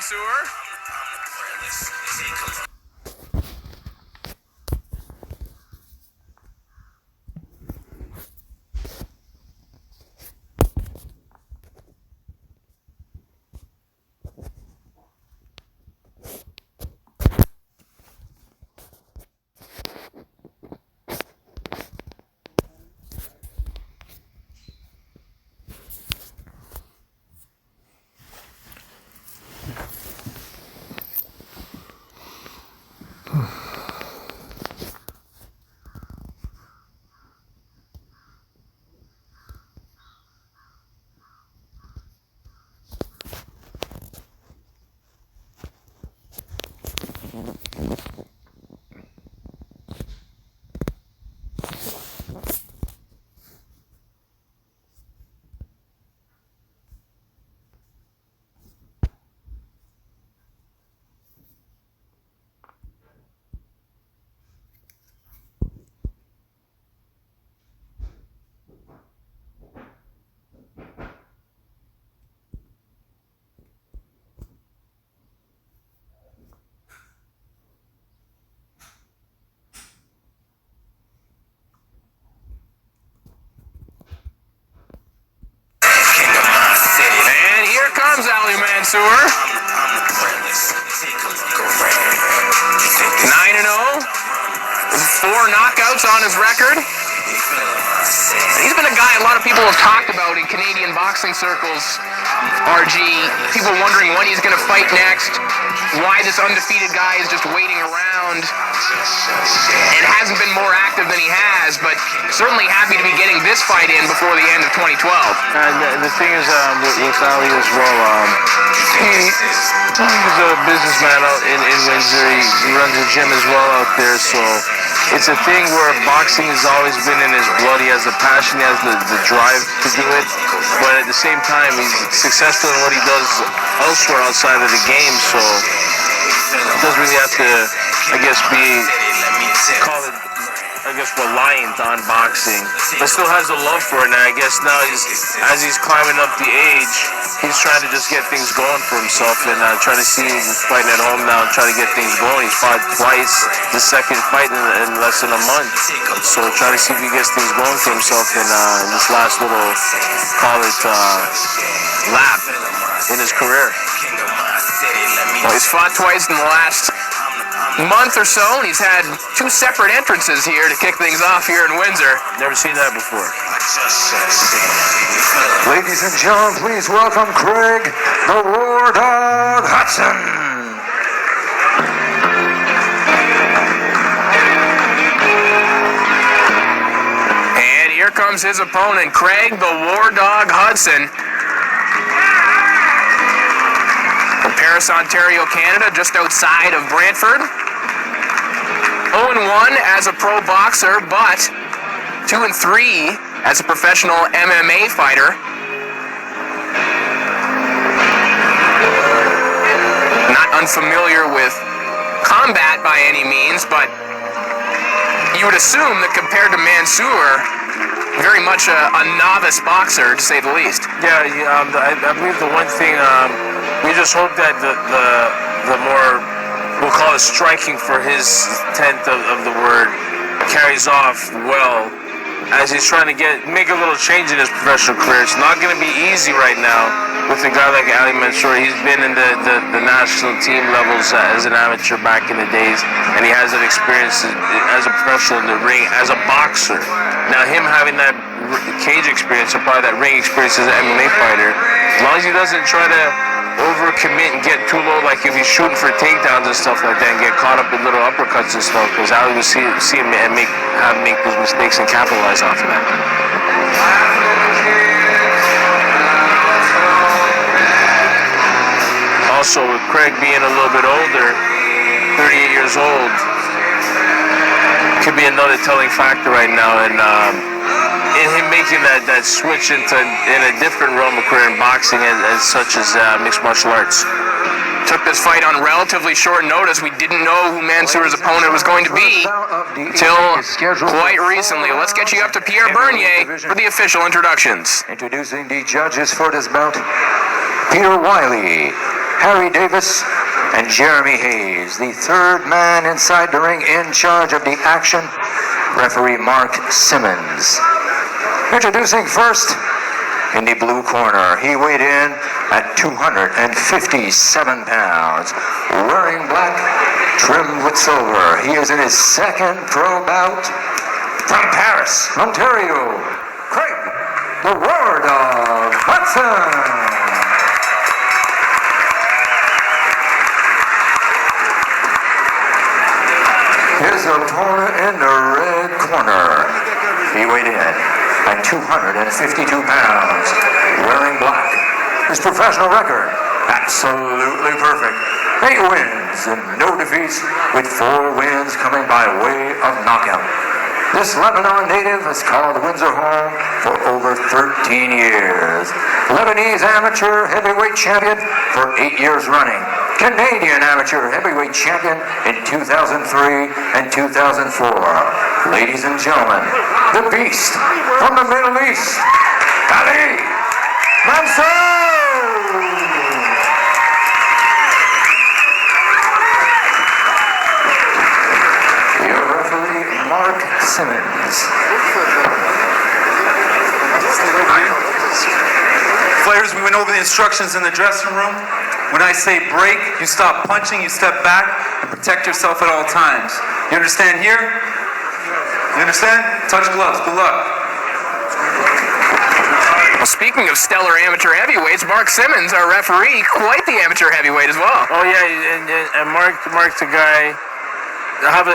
Monsour. Monsour. 9-0. 4 knockouts on his record. He's been a guy a lot of people have talked about in Canadian boxing circles, RG. People wondering when he's going to fight next, why this undefeated guy is just waiting around and hasn't been more active than he has, but certainly happy to be getting this fight in before the end of 2012. And the thing is, with Ali as well, he's a businessman out in Windsor. He runs a gym as well out there, so it's a thing where boxing has always been in his blood. He has the passion, he has the drive to do it, but at the same time, he's successful in what he does elsewhere outside of the game, so he doesn't really have to, I guess, reliant on boxing, but still has a love for it. And I guess now as he's climbing up the age, he's trying to just get things going for himself and try to see he's fighting at home now and try to get things going. He's fought twice, the second fight in less than a month, so trying to see if he gets things going for himself in this last little, call it, lap in his career. Well, he's fought twice in the last month or so, and he's had 2 separate entrances here to kick things off here in Windsor. Never seen that before. Ladies and gentlemen, please welcome Craig the Wardog Hudson. And here comes his opponent, Craig the Wardog Hudson. From Paris, Ontario, Canada, just outside of Brantford. 0-1 as a pro boxer, but 2-3 as a professional MMA fighter. Not unfamiliar with combat by any means, but you would assume that compared to Monsour, very much a novice boxer, to say the least. Yeah, I believe the one thing, we just hope that the more, we'll call it striking for his tenth of the word, carries off well as he's trying to make a little change in his professional career. It's not going to be easy right now with a guy like Ali Monsour. He's been in the national team levels as an amateur back in the days, and he has an experience as a professional in the ring, as a boxer. Now him having that cage experience, or probably that ring experience as an MMA fighter, as long as he doesn't try to overcommit and get too low, like if he's shooting for takedowns and stuff like that, and get caught up in little uppercuts and stuff, because Ali will see him and make those mistakes and capitalize off of that. Also, with Craig being a little bit older, 38 years old, could be another telling factor right now, and in him making that switch in a different realm of career in boxing, as such as mixed martial arts. Took this fight on relatively short notice. We didn't know who Monsour's opponent was going to be until quite recently. Let's get you up to Pierre Bernier for the official introductions. Introducing the judges for this bout, Peter Wiley, Harry Davis and Jeremy Hayes. The third man inside the ring in charge of the action, referee Mark Simmons. Introducing first, in the blue corner, he weighed in at 257 pounds, wearing black, trimmed with silver. He is in his second pro bout. From Paris, Ontario, Craig the Wardog Hudson. His opponent in the red corner, he weighed in at 252 pounds, wearing black. His professional record, absolutely perfect. 8 wins and no defeats, with 4 wins coming by way of knockout. This Lebanon native has called Windsor home for over 13 years. Lebanese amateur heavyweight champion for 8 years running. Canadian amateur heavyweight champion in 2003 and 2004. Ladies and gentlemen, the beast from the Middle East, Ali Monsour. Your referee, Mark Simmons. Players, we went over the instructions in the dressing room. When I say break, you stop punching, you step back, and protect yourself at all times. You understand here? You understand? Touch gloves. Good luck. Well, speaking of stellar amateur heavyweights, Mark Simmons, our referee, quite the amateur heavyweight as well. Oh yeah, and Mark's a guy. I have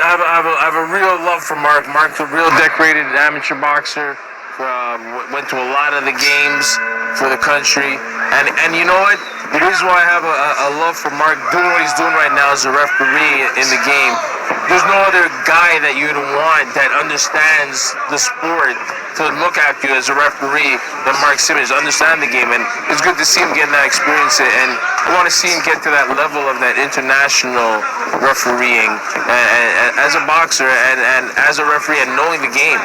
a real love for Mark. Mark's a real decorated amateur boxer. Went to a lot of the games for the country, and you know what? The reason why I have a love for Mark doing what he's doing right now as a referee in the game, there's no other guy that you'd want that understands the sport to look at you as a referee than Mark Simmons, understand the game, and it's good to see him getting that experience, and I want to see him get to that level of that international refereeing as a boxer and as a referee and knowing the game.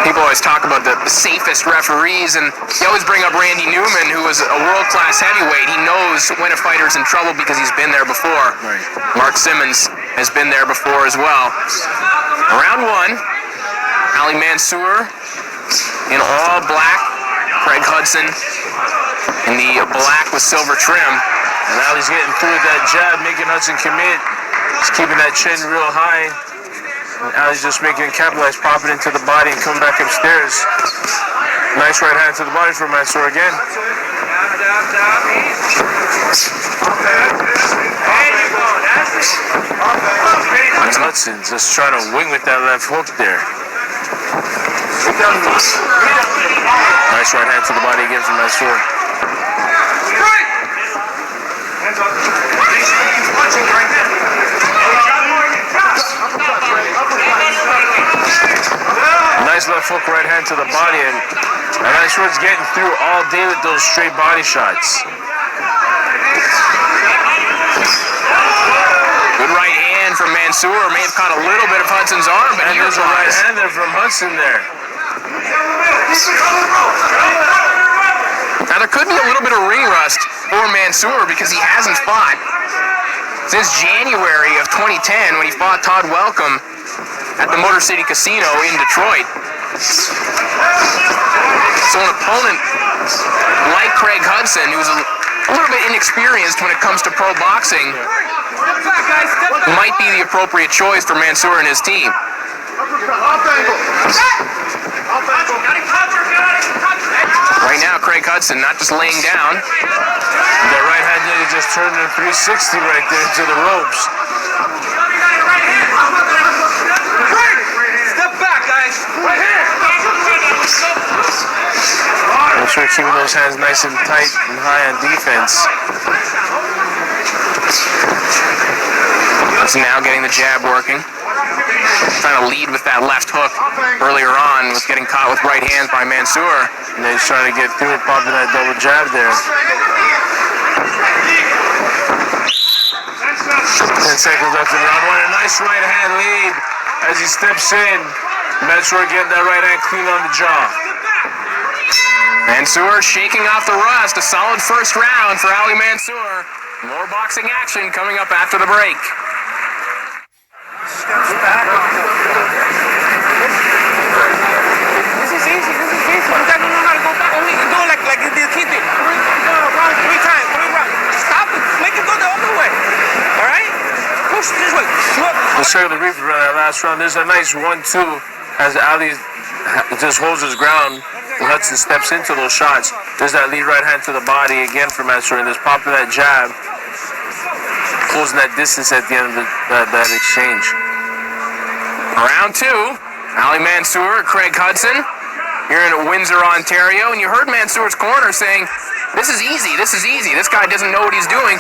People always talk about the safest referees, and they always bring up Randy Newman, who was a world-class heavyweight. He knows when a fighter's in trouble because he's been there before. Right. Mark Simmons has been there before as well. Round 1, Ali Monsour in all black, Craig Hudson in the black with silver trim. And Ali's getting through with that jab, making Hudson commit. He's keeping that chin real high. And Ali's just making it capitalize, popping into the body and coming back upstairs. Nice right hand to the body from Monsour again. And Hudson just trying to wing with that left hook there. Nice right hand to the body again from Monsour. Nice left hook, right hand to the body, and Monsour's getting through all day with those straight body shots. Good right hand from Monsour. May have caught a little bit of Hudson's arm, but And there's a right hander from Hudson there. Now, there could be a little bit of ring rust for Monsour because he hasn't fought since January of 2010 when he fought Todd Welcome at the Motor City Casino in Detroit. So an opponent like Craig Hudson, who's a little bit inexperienced when it comes to pro boxing, might be the appropriate choice for Monsour and his team. Right now, Craig Hudson not just laying down. That right hand there just turned a 360 right there to the ropes. Step back, guys. Right here. Monsour keeping those hands nice and tight and high on defense. Hudson now getting the jab working. Trying to lead with that left hook earlier on, was getting caught with right hands by Monsour. And then he's trying to get through it, popping that double jab there. 10 seconds left in round 1. A nice right hand lead as he steps in. Monsour getting that right hand clean on the jaw. Monsour shaking off the rust. A solid first round for Ali Monsour. More boxing action coming up after the break. This is easy. You guys don't know how to go back. Only do it like you did kid did. Go around 3 times. 3 rounds. Stop it. Make it go the other way. All right? Push this way. Let's show you the replay of that last round. There's a nice 1-2 as Ali just holds his ground. Hudson steps into those shots. There's that lead right hand to the body again for Monsour, and there's popping that jab, closing that distance at the end of that exchange. Round 2, Ali Monsour, Craig Hudson, here in Windsor, Ontario, and you heard Mansour's corner saying, this is easy, this guy doesn't know what he's doing.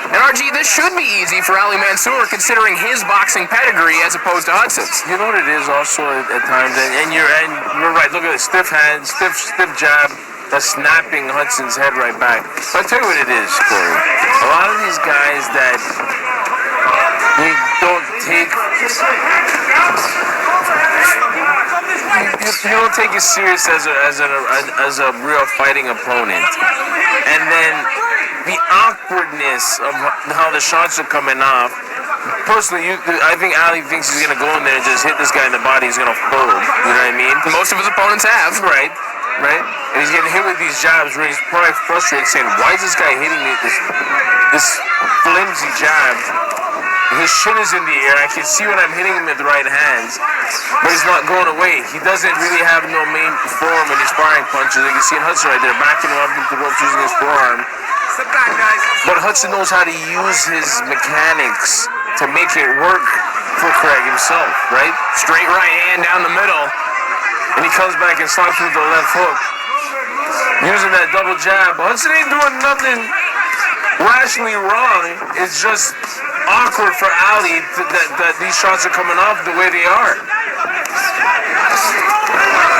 And RG, this should be easy for Ali Monsour considering his boxing pedigree as opposed to Hudson's. You know what it is also at times, and you're right, look at it, stiff hand, stiff jab, that's snapping Hudson's head right back. But I'll tell you what it is, Corey. A lot of these guys that they don't take, you don't take it serious as a real fighting opponent, and then the awkwardness of how the shots are coming off. Personally, I think Ali thinks he's gonna go in there and just hit this guy in the body. He's gonna fold. You know what I mean? Most of his opponents have. Right. And he's getting hit with these jabs where he's probably frustrated, saying, "Why is this guy hitting me with this flimsy jab? His shin is in the air. I can see when I'm hitting him with the right hands, but he's not going away. He doesn't really have no main form in his sparring punches. You can see Hudson right there, backing him up into the ropes using his forearm. But Hudson knows how to use his mechanics to make it work for Craig himself, right? Straight right hand down the middle. And he comes back and slaps with the left hook, using that double jab. Hudson ain't doing nothing rationally wrong. It's just awkward for Ali that these shots are coming off the way they are.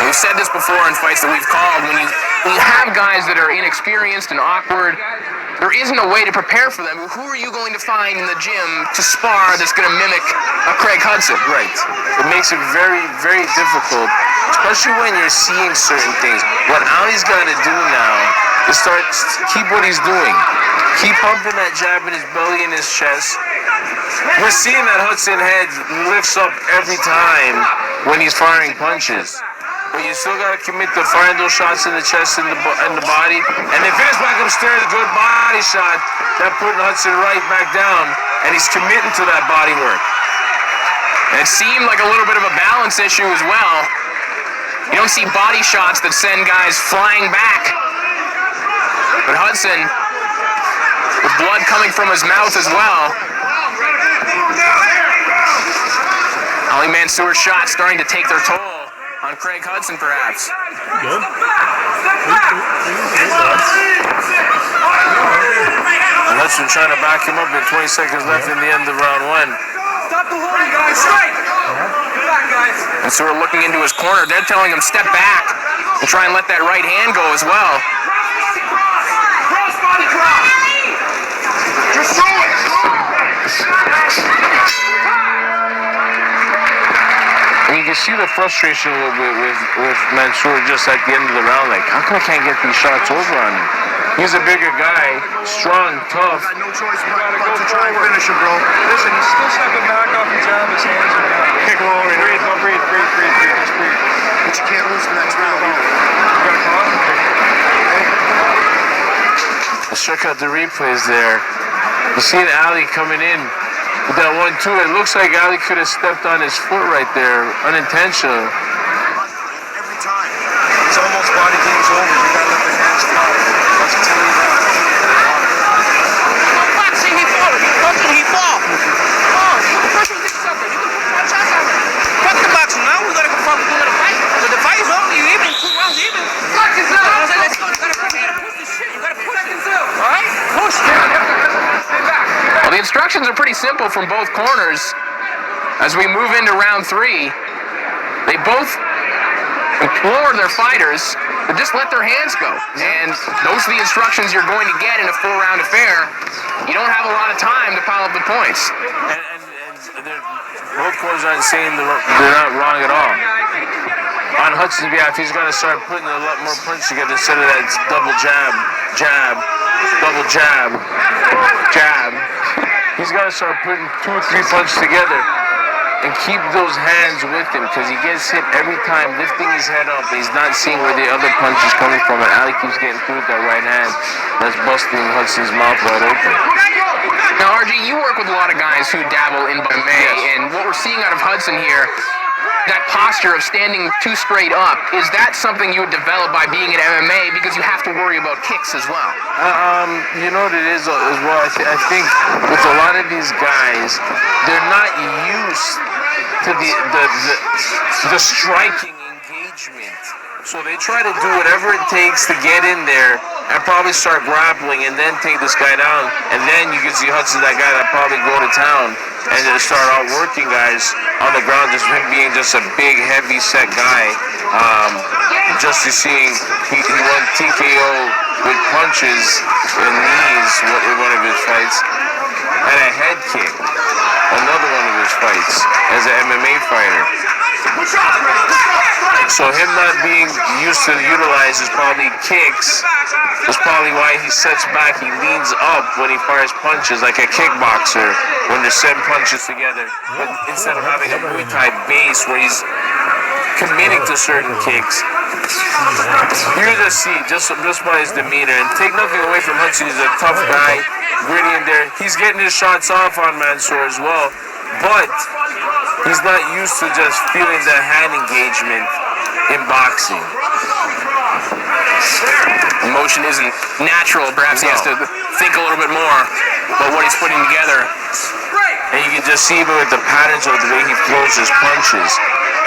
We've said this before in fights that we've called. When you have guys that are inexperienced and awkward, there isn't a way to prepare for them. Who are you going to find in the gym to spar that's going to mimic a Craig Hudson? Right. It makes it very, very difficult, especially when you're seeing certain things. What Ali's got to do now is keep what he's doing. Keep pumping that jab in his belly and his chest. We're seeing that Hudson head lifts up every time when he's firing punches. But you still got to commit to firing those shots in the chest and the body. And then finish back upstairs, a good body shot. That putting Hudson right back down, and he's committing to that body work. And it seemed like a little bit of a balance issue as well. You don't see body shots that send guys flying back. But Hudson, with blood coming from his mouth as well. Ali Monsour's shots starting to take their toll on Craig Hudson, perhaps. Good. And Hudson trying to back him up with 20 seconds left in the end of round 1. Stop the holding, guys. Straight. Get back, guys. And so we're looking into his corner. They're telling him step back and try and let that right hand go as well. Cross body cross. Just show it. And you can see the frustration a little bit with Monsour just at the end of the round. Like, how come I can't get these shots over on him? He's a bigger guy, strong, tough. No choice but to try and finish him, bro. Listen, he's still stepping back off the jab. His hands are down. Can't go over here. Breathe. Just breathe. But you can't lose the next round either. You gotta concentrate. Let's check out the replays there. You see Ali coming in with that 1-2. It looks like Ali could have stepped on his foot right there, unintentional. Every time. It's almost body game's over. You gotta let the hands fly. That's what telling you that. Boxing, he fall. He fall. Come on. The person thinks something. You can put 1 shot on him. Fuck the boxing. Now we gotta go fight. We gotta fight. So the fight is over. You even 2 rounds even. Fuck is up. I was like, let's go. You gotta push this shit. You gotta push it. All right? Push. Stay back. Well, the instructions are pretty simple from both corners. As we move into round 3, they both implore their fighters to just let their hands go. And those are the instructions you're going to get in a 4-round affair. You don't have a lot of time to pile up the points. And both corners aren't saying they're not wrong at all. On Hudson's behalf, he's got to start putting a lot more punch together instead of that double jab. double jab, jab. He's got to start putting 2 or 3 punches together and keep those hands with him, because he gets hit every time lifting his head up. He's not seeing where the other punch is coming from, and Ali keeps getting through with that right hand that's busting Hudson's mouth wide open. Now, RG, you work with a lot of guys who dabble in MMA, and what we're seeing out of Hudson here, that posture of standing too straight up, is that something you would develop by being in MMA, because you have to worry about kicks as well? You know what it is as well? I think with a lot of these guys, they're not used to the striking engagement. So they try to do whatever it takes to get in there and probably start grappling and then take this guy down. And then you can see Hudson, that guy that probably go to town and just start out working guys on the ground, just him being just a big, heavy set guy. Just to seeing he won TKO with punches and knees in one of his fights, and a head kick, another one of his fights as an MMA fighter. So him not being used to utilize his probably kicks is probably why he sets back, he leans up when he fires punches like a kickboxer when they're setting punches together. But instead of having a Muay Thai base where he's committing to certain kicks, you just see, just by his demeanor, and take nothing away from Hudson, he's a tough guy, gritty in there. He's getting his shots off on Monsour as well, but he's not used to just feeling the hand engagement in boxing. Motion isn't natural. Perhaps he has to think a little bit more about what he's putting together. And you can just see even with the patterns of the way he throws his punches.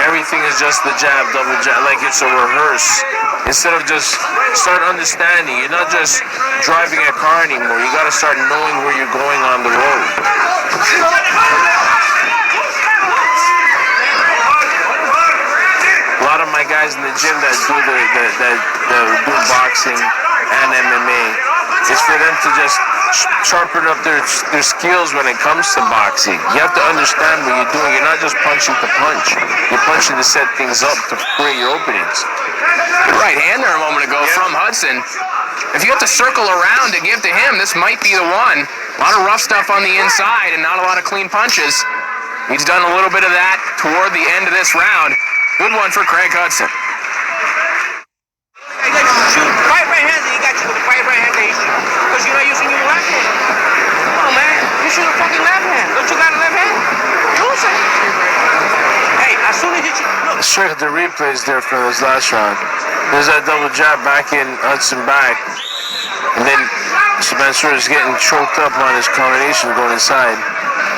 Everything is just the jab, double jab, like it's a rehearse. Instead of just start understanding, you're not just driving a car anymore. You got to start knowing where you're going on the road. A lot of my guys in the gym that do boxing and MMA, it's for them to just sharpen up their skills when it comes to boxing. You have to understand what you're doing. You're not just punching to punch. You're punching to set things up to create your openings. Good right hand there a moment ago from Hudson. If you have to circle around to give to him, this might be the one. A lot of rough stuff on the inside and not a lot of clean punches. He's done a little bit of that toward the end of this round. Good one for Craig Hudson. You got to shoot 5 right hands and you got you with the 5 right hand that you shoot. Because you're not using your left hand. Come on, man. You shoot a fucking left hand. Don't you got a left hand? Use it. Hey, as soon as you look. Let's check the replays there for this last round. There's that double jab back in Hudson back. And then Monsour is getting choked up on his combination going inside.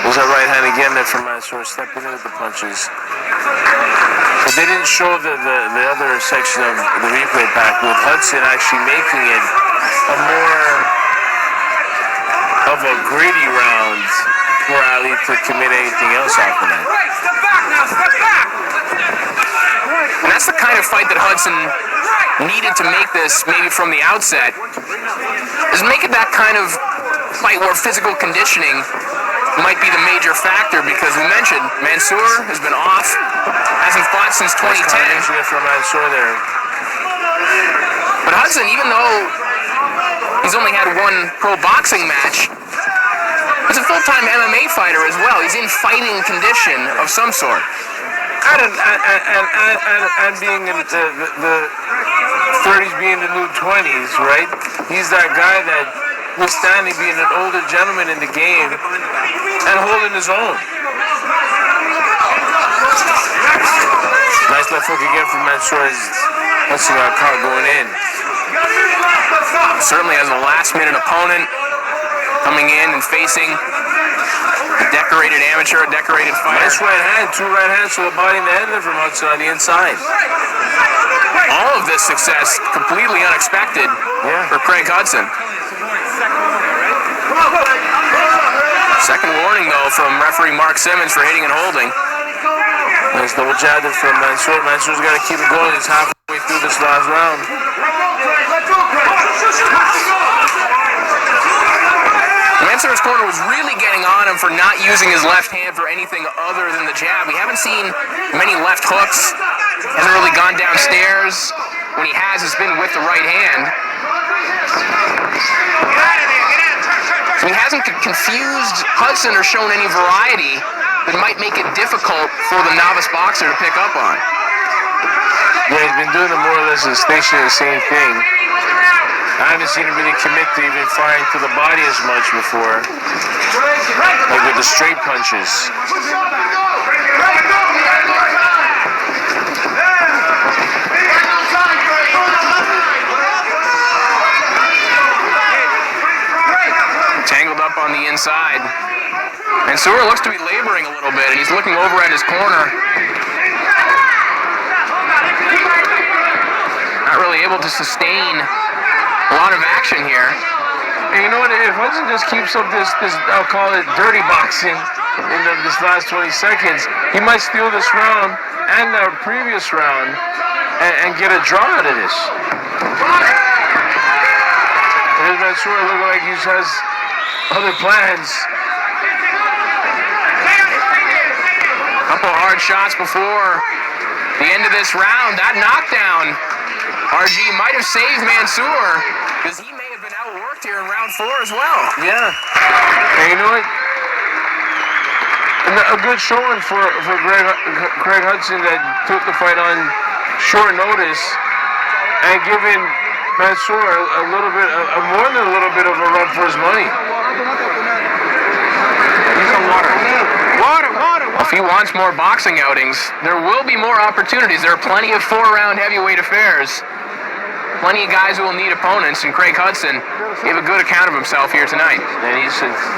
There's that right hand again there from Monsour, stepping in with the punches. But they didn't show the other section of the replay back with Hudson actually making it a more of a gritty round for Ali to commit anything else after that. Step back now, step back. And that's the kind of fight that Hudson needed to make this maybe from the outset, is make it that kind of fight where physical conditioning might be the major factor, because we mentioned Monsour has been off, hasn't fought since 2010. From Monsour there. But Hudson, even though he's only had one pro boxing match, he's a full-time MMA fighter as well. He's in fighting condition of some sort. And being in the 30s, being the new 20s, right? He's that guy that was standing, being an older gentleman in the game and holding his own. Nice left hook again from Monsour. Hudson got caught going in. Certainly as a last-minute opponent, coming in and facing a decorated amateur, a decorated fighter. Nice right hand, 2 right hands to the body and the head there from Hudson on the inside. All of this success completely unexpected for Craig Hudson. Second warning, though, from referee Mark Simmons for hitting and holding. Nice double jab there from Monsour. Mansour's got to keep it going. He's halfway through this last round. Mansour's corner was really getting on him for not using his left hand for anything other than the jab. We haven't seen many left hooks. Hasn't really gone downstairs. When he has, it's been with the right hand. hasn't confused Hudson or shown any variety that might make it difficult for the novice boxer to pick up on. Yeah, he's been doing more or less the same thing. I haven't seen him really commit to even firing to the body as much before. Like with the straight punches. Tangled up on the inside. Monsour looks to be laboring a little bit, and he's looking over at his corner. Not really able to sustain a lot of action here. And you know what? If Hudson just keeps up this I'll call it dirty boxing in this last 20 seconds, he might steal this round and the previous round and get a draw out of this. Here's Monsour looking like he has other plans. Couple hard shots before the end of this round. That knockdown, RG, might have saved Monsour, because he may have been outworked here in round 4 as well. Yeah. And you know what? A good showing for Craig Hudson that took the fight on short notice and giving Monsour a little bit, more than a little bit of a run for his money. Need some water. If he wants more boxing outings, there will be more opportunities. There are plenty of 4-round heavyweight affairs. Plenty of guys who will need opponents, and Craig Hudson gave a good account of himself here tonight. And he's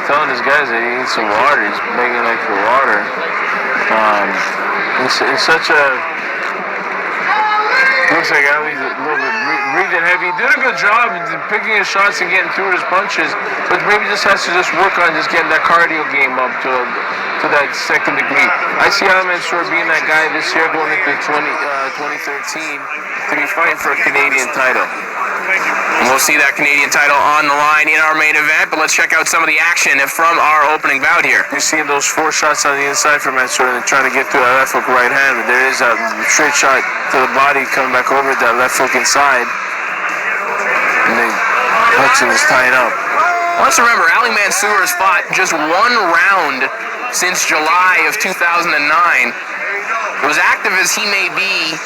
telling his guys that he needs some water. He's begging like for water. It's such a... Looks like he's a little bit breathing heavy. He did a good job picking his shots and getting through his punches, but maybe just has to work on getting that cardio game up to that second degree. I see Monsour being that guy this year going into 2013 to be fighting for a Canadian title. And we'll see that Canadian title on the line in our main event, but let's check out some of the action from our opening bout here. You're seeing those 4 shots on the inside from Monsour and trying to get through that left hook right hand, but there is a straight shot to the body coming back over that left hook inside. And then Hudson is tying up. Let's remember, Ali Monsour has fought just 1 round since July of 2009. As active as he may be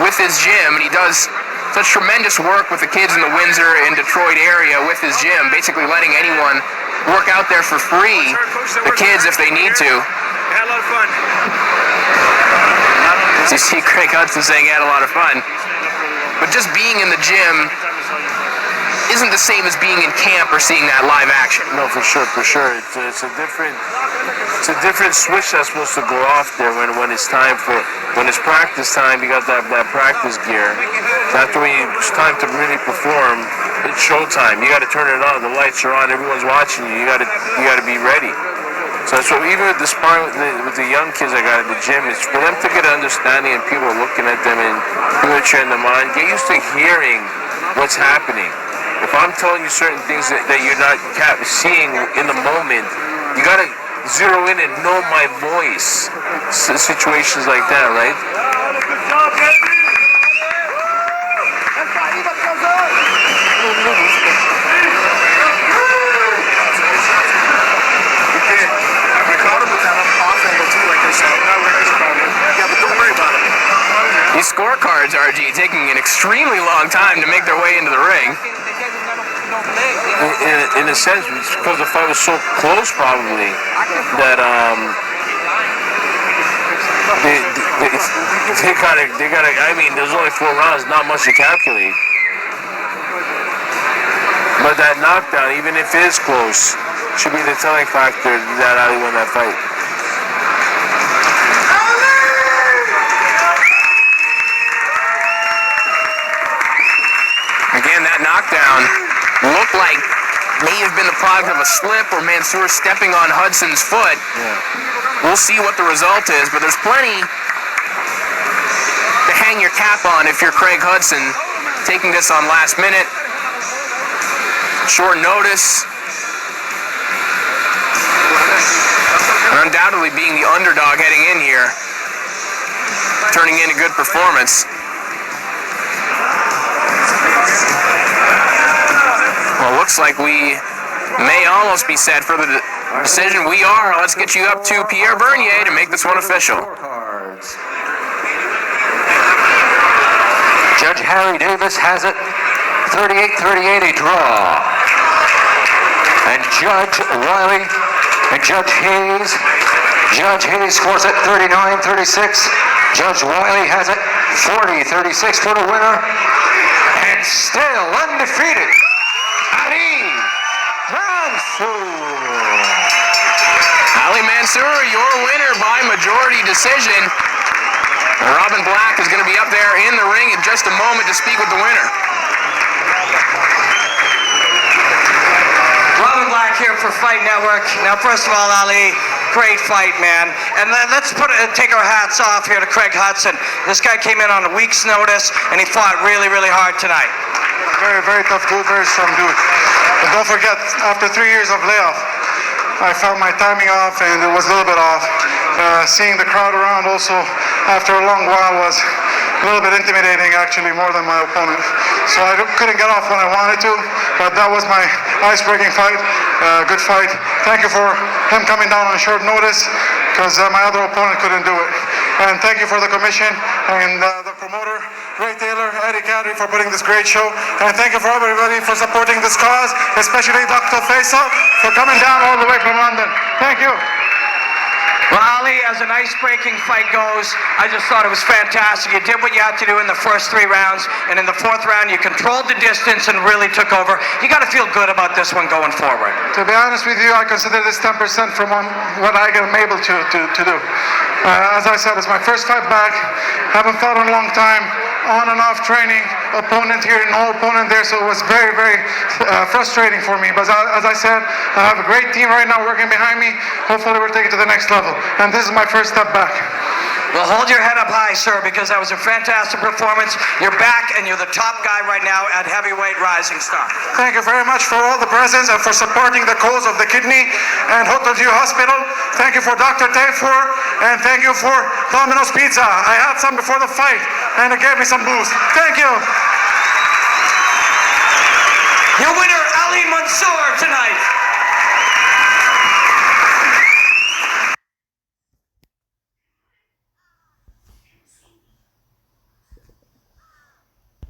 with his gym, and he does such tremendous work with the kids in the Windsor and Detroit area with his gym, basically letting anyone work out there for free, the kids if they need to. Had a lot of fun. So you see Craig Hudson saying he had a lot of fun. But just being in the gym isn't the same as being in camp or seeing that live action. No, for sure. It's a different switch that's supposed to go off there when it's time when it's practice time. You got that practice gear. After when it's time to really perform, it's showtime. You got to turn it on. The lights are on. Everyone's watching you. You got to be ready. So that's what, even with the sparring with the young kids I got at the gym, it's for them to get an understanding and people looking at them and people cheering them on. Get used to hearing what's happening. If I'm telling you certain things that you're not seeing in the moment, you gotta zero in and know my voice. Situations like that, right? Good job, baby. We caught him with that off angle too, like they said. Yeah, but don't worry about it. These scorecards, RG, taking an extremely long time to make their way into the ring. In a sense, it's because the fight was so close, probably, that they gotta. I mean, there's only 4 rounds, not much to calculate. But that knockdown, even if it is close, should be the telling factor that Ali won that fight. Again, that knockdown looked like may have been the product of a slip or Monsour stepping on Hudson's foot. Yeah. We'll see what the result is, but there's plenty to hang your cap on if you're Craig Hudson, taking this on last minute, short notice, and undoubtedly being the underdog heading in here, turning in a good performance. Well, looks like we may almost be set for the decision. We are. Let's get you up to Pierre Bernier to make this one official. Judge Harry Davis has it 38-38, a draw. And Judge Wiley and Judge Hayes scores it 39-36. Judge Wiley has it 40-36 for the winner. And still undefeated, Ali Monsour. Ali Monsour, your winner by majority decision. Robin Black is going to be up there in the ring in just a moment to speak with the winner. Robin Black here for Fight Network. Now, first of all, Ali, great fight, man. And let's take our hats off here to Craig Hudson. This guy came in on a week's notice, and he fought really, really hard tonight. Very, very tough dude, very strong dude. But don't forget, after 3 years of layoff, I found my timing off, and it was a little bit off. Seeing the crowd around also after a long while was a little bit intimidating, actually, more than my opponent. So I couldn't get off when I wanted to, but that was my ice-breaking fight. Good fight. Thank you for him coming down on short notice, because my other opponent couldn't do it. And thank you for the commission and the promoter, Ray Taylor, Eddie Cadry, for putting this great show. And thank you for everybody for supporting this cause, especially Dr. Faisal for coming down all the way from London. Thank you. Well, Ali, as an ice-breaking fight goes, I just thought it was fantastic. You did what you had to do in the first 3 rounds, and in the 4th round, you controlled the distance and really took over. You got to feel good about this one going forward. To be honest with you, I consider this 10% from what I am able to do. As I said, it's my first fight back. Haven't fought in a long time. On and off training, opponent here, no opponent there, so it was very, very frustrating for me. But as I said, I have a great team right now working behind me. Hopefully we'll take it to the next level. And this is my first step back. Well, hold your head up high, sir, because that was a fantastic performance. You're back, and you're the top guy right now at heavyweight Rising Star. Thank you very much for all the presents and for supporting the cause of the kidney and Hotel View Hospital. Thank you for Dr. Tayfur, and thank you for Domino's Pizza. I had some before the fight, and it gave me some boost. Thank you. Your winner, Ali Monsour, tonight.